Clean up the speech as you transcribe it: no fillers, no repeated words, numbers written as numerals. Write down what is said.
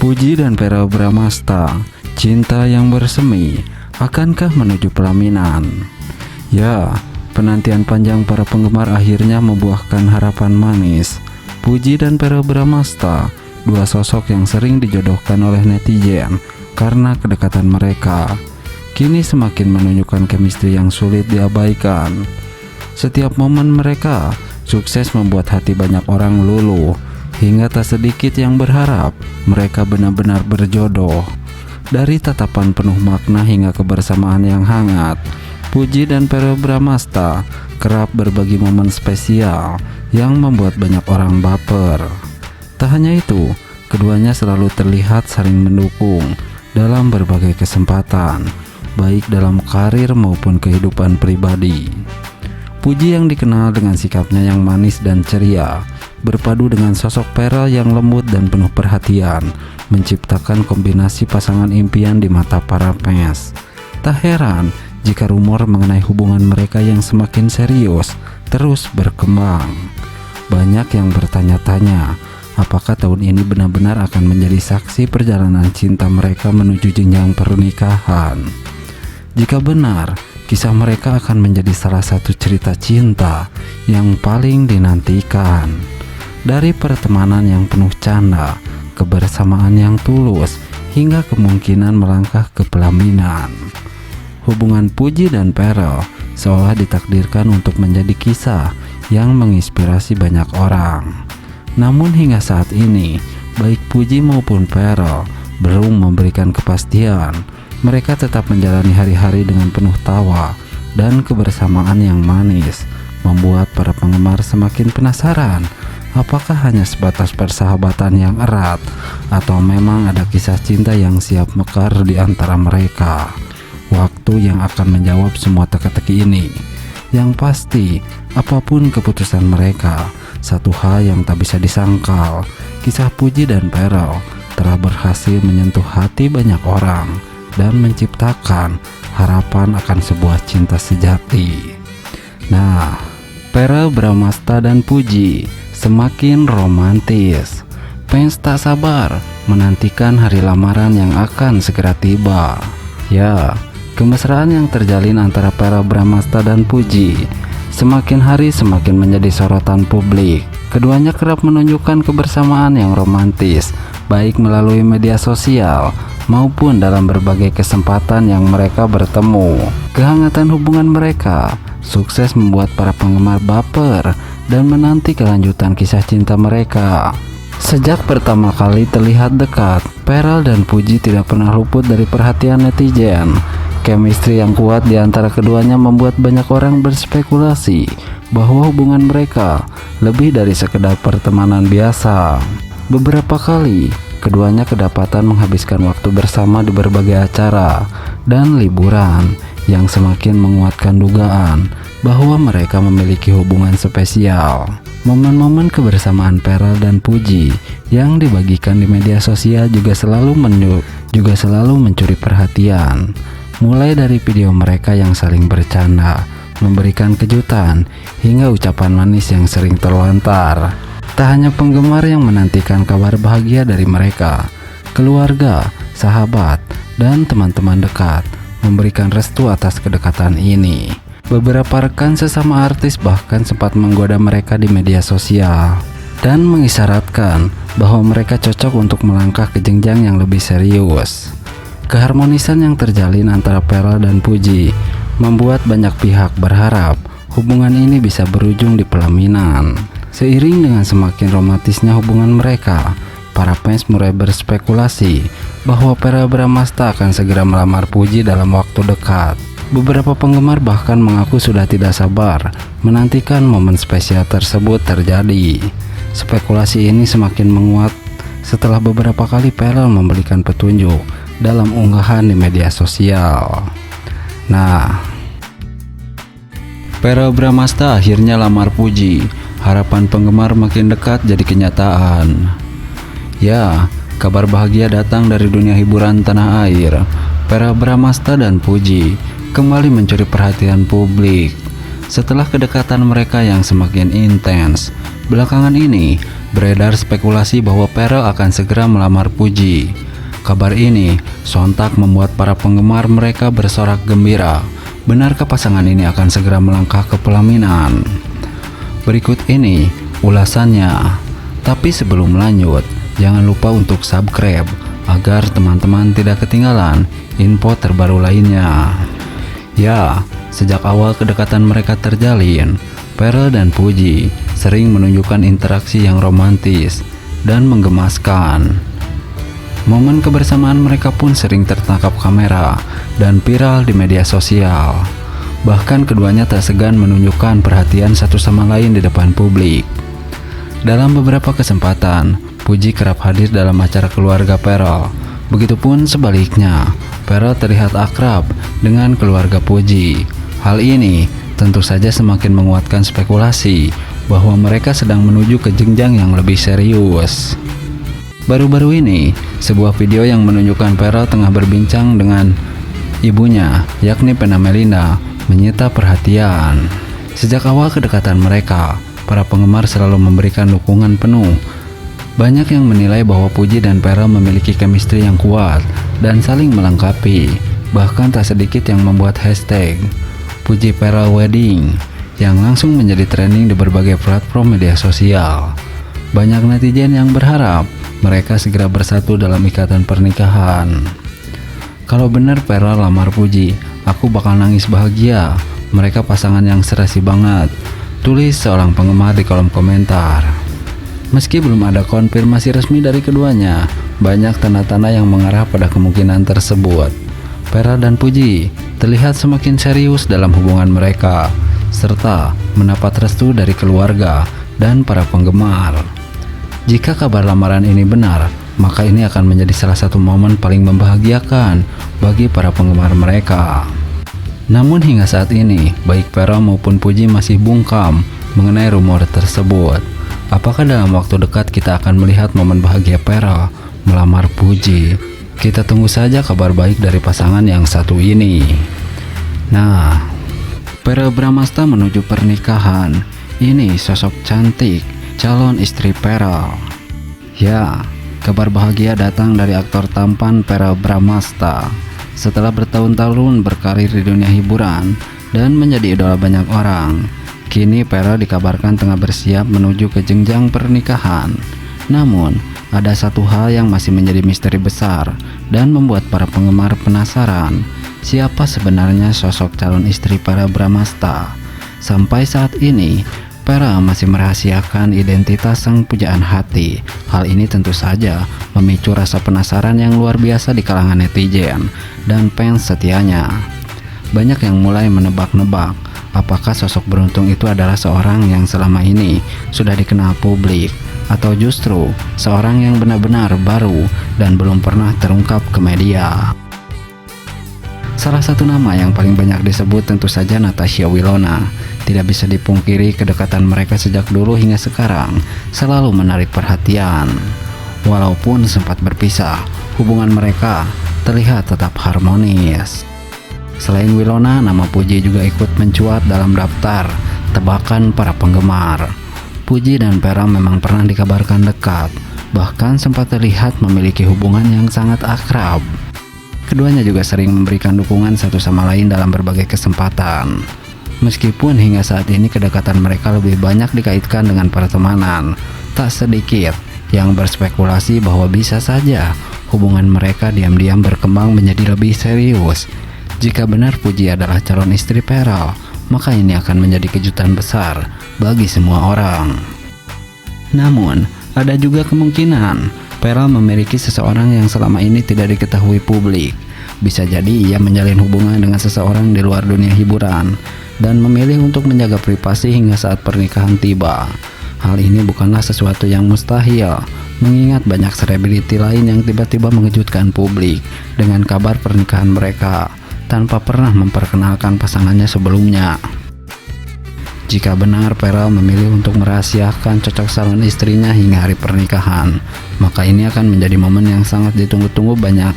Puji dan Verrell Bramasta, cinta yang bersemi, akankah menuju pelaminan? Ya, penantian panjang para penggemar akhirnya membuahkan harapan manis. Puji dan Verrell Bramasta, dua sosok yang sering dijodohkan oleh netizen karena kedekatan mereka, kini semakin menunjukkan chemistry yang sulit diabaikan. Setiap momen mereka sukses membuat hati banyak orang luluh, hingga tak sedikit yang berharap mereka benar-benar berjodoh. Dari tatapan penuh makna hingga kebersamaan yang hangat, Puji dan Verrell Bramasta kerap berbagi momen spesial yang membuat banyak orang baper. Tak hanya itu, keduanya selalu terlihat saling mendukung dalam berbagai kesempatan, baik dalam karir maupun kehidupan pribadi. Puji yang dikenal dengan sikapnya yang manis dan ceria, berpadu dengan sosok Verrell yang lembut dan penuh perhatian, menciptakan kombinasi pasangan impian di mata para fans. Tak heran jika rumor mengenai hubungan mereka yang semakin serius terus berkembang. Banyak yang bertanya-tanya, apakah tahun ini benar-benar akan menjadi saksi perjalanan cinta mereka menuju jenjang pernikahan. Jika benar, kisah mereka akan menjadi salah satu cerita cinta yang paling dinantikan. Dari pertemanan yang penuh canda, kebersamaan yang tulus, hingga kemungkinan melangkah ke pelaminan. Hubungan Puji dan Verrell seolah ditakdirkan untuk menjadi kisah yang menginspirasi banyak orang. Namun hingga saat ini, baik Puji maupun Verrell belum memberikan kepastian. Mereka tetap menjalani hari-hari dengan penuh tawa dan kebersamaan yang manis, membuat para penggemar semakin penasaran. Apakah hanya sebatas persahabatan yang erat, atau memang ada kisah cinta yang siap mekar di antara mereka? Waktu yang akan menjawab semua teka-teki ini. Yang pasti, apapun keputusan mereka, satu hal yang tak bisa disangkal, kisah Puji dan Verrell telah berhasil menyentuh hati banyak orang dan menciptakan harapan akan sebuah cinta sejati. Nah, Verrell Bramasta dan Puji semakin romantis. Fans tak sabar menantikan hari lamaran yang akan segera tiba. Ya, kemesraan yang terjalin antara Verrell Bramasta dan Puji semakin hari semakin menjadi sorotan publik. Keduanya kerap menunjukkan kebersamaan yang romantis, baik melalui media sosial maupun dalam berbagai kesempatan yang mereka bertemu. Kehangatan hubungan mereka sukses membuat para penggemar baper dan menanti kelanjutan kisah cinta mereka. Sejak pertama kali terlihat dekat, Verrell dan Puji tidak pernah luput dari perhatian netizen. Chemistry yang kuat di antara keduanya membuat banyak orang berspekulasi bahwa hubungan mereka lebih dari sekedar pertemanan biasa. Beberapa kali, keduanya kedapatan menghabiskan waktu bersama di berbagai acara dan liburan yang semakin menguatkan dugaan bahwa mereka memiliki hubungan spesial. Momen-momen kebersamaan Verrell dan Puji yang dibagikan di media sosial juga selalu mencuri perhatian. Mulai dari video mereka yang saling bercanda, memberikan kejutan, hingga ucapan manis yang sering terlontar. Tak hanya penggemar yang menantikan kabar bahagia dari mereka, keluarga, sahabat, dan teman-teman dekat memberikan restu atas kedekatan ini. Beberapa rekan sesama artis bahkan sempat menggoda mereka di media sosial dan mengisyaratkan bahwa mereka cocok untuk melangkah ke jenjang yang lebih serius. Keharmonisan yang terjalin antara Verrell dan Puji membuat banyak pihak berharap hubungan ini bisa berujung di pelaminan. Seiring dengan semakin romantisnya hubungan mereka, para fans mulai berspekulasi bahwa Verrell Bramasta akan segera melamar Puji dalam waktu dekat. Beberapa penggemar bahkan mengaku sudah tidak sabar menantikan momen spesial tersebut terjadi. Spekulasi ini semakin menguat setelah beberapa kali Verrell memberikan petunjuk dalam unggahan di media sosial. Nah, Verrell Bramasta akhirnya lamar Puji. Harapan penggemar makin dekat jadi kenyataan. Ya, kabar bahagia datang dari dunia hiburan tanah air. Verrell Bramasta dan Puji kembali mencuri perhatian publik. Setelah kedekatan mereka yang semakin intens, belakangan ini beredar spekulasi bahwa Pharrell akan segera melamar Puji. Kabar ini sontak membuat para penggemar mereka bersorak gembira. Benarkah pasangan ini akan segera melangkah ke pelaminan? Berikut ini ulasannya. Tapi sebelum lanjut, jangan lupa untuk subscribe agar teman-teman tidak ketinggalan info terbaru lainnya. Ya, sejak awal kedekatan mereka terjalin, Pharrell dan Puji sering menunjukkan interaksi yang romantis dan menggemaskan. Momen kebersamaan mereka pun sering tertangkap kamera dan viral di media sosial. Bahkan keduanya tak segan menunjukkan perhatian satu sama lain di depan publik. Dalam beberapa kesempatan, Puji kerap hadir dalam acara keluarga Pharrell. Begitupun sebaliknya, Pharrell terlihat akrab dengan keluarga Puji. Hal ini tentu saja semakin menguatkan spekulasi bahwa mereka sedang menuju ke jenjang yang lebih serius. Baru-baru ini, sebuah video yang menunjukkan Pharrell tengah berbincang dengan ibunya, yakni Vena Melinda, menyita perhatian. Sejak awal kedekatan mereka, para penggemar selalu memberikan dukungan penuh. Banyak yang menilai bahwa Puji dan Pharrell memiliki chemistry yang kuat dan saling melengkapi. Bahkan tak sedikit yang membuat hashtag Puji Pharrell Wedding yang langsung menjadi trending di berbagai platform media sosial. Banyak netizen yang berharap mereka segera bersatu dalam ikatan pernikahan. Kalau benar Pharrell lamar Puji, aku bakal nangis bahagia. Mereka pasangan yang serasi banget, tulis seorang penggemar di kolom komentar. Meski belum ada konfirmasi resmi dari keduanya, banyak tanda-tanda yang mengarah pada kemungkinan tersebut. Pharrell dan Puji terlihat semakin serius dalam hubungan mereka, serta mendapat restu dari keluarga dan para penggemar. Jika kabar lamaran ini benar, maka ini akan menjadi salah satu momen paling membahagiakan bagi para penggemar mereka. Namun hingga saat ini, baik Pharrell maupun Puji masih bungkam mengenai rumor tersebut. Apakah dalam waktu dekat kita akan melihat momen bahagia Pharrell melamar Puji? Kita tunggu saja kabar baik dari pasangan yang satu ini. Nah, Pharrell Bramasta menuju pernikahan. Ini sosok cantik calon istri Pharrell. Ya, kabar bahagia datang dari aktor tampan Pharrell Bramasta. Setelah bertahun-tahun berkarir di dunia hiburan dan menjadi idola banyak orang, kini Pharrell dikabarkan tengah bersiap menuju ke jenjang pernikahan. Namun, ada satu hal yang masih menjadi misteri besar dan membuat para penggemar penasaran. Siapa sebenarnya sosok calon istri Pharrell Bramasta? Sampai saat ini, Pharrell masih merahasiakan identitas sang pujaan hati. Hal ini tentu saja memicu rasa penasaran yang luar biasa di kalangan netizen dan fans setianya. Banyak yang mulai menebak-nebak apakah sosok beruntung itu adalah seorang yang selama ini sudah dikenal publik, atau justru seorang yang benar-benar baru dan belum pernah terungkap ke media. Salah satu nama yang paling banyak disebut tentu saja Natasha Wilona. Tidak bisa dipungkiri kedekatan mereka sejak dulu hingga sekarang selalu menarik perhatian. Walaupun sempat berpisah, hubungan mereka terlihat tetap harmonis. Selain Wilona, nama Puji juga ikut mencuat dalam daftar tebakan para penggemar. Puji dan Pharrell memang pernah dikabarkan dekat, bahkan sempat terlihat memiliki hubungan yang sangat akrab. Keduanya juga sering memberikan dukungan satu sama lain dalam berbagai kesempatan. Meskipun hingga saat ini kedekatan mereka lebih banyak dikaitkan dengan pertemanan, tak sedikit yang berspekulasi bahwa bisa saja hubungan mereka diam-diam berkembang menjadi lebih serius. Jika benar Puji adalah calon istri Pharrell, maka ini akan menjadi kejutan besar bagi semua orang. Namun, ada juga kemungkinan Pharrell memiliki seseorang yang selama ini tidak diketahui publik. Bisa jadi ia menjalin hubungan dengan seseorang di luar dunia hiburan dan memilih untuk menjaga privasi hingga saat pernikahan tiba. Hal ini bukanlah sesuatu yang mustahil, mengingat banyak selebriti lain yang tiba-tiba mengejutkan publik dengan kabar pernikahan mereka tanpa pernah memperkenalkan pasangannya sebelumnya. Jika benar Pharrell memilih untuk merahasiakan cocok calon istrinya hingga hari pernikahan, maka ini akan menjadi momen yang sangat ditunggu-tunggu banyak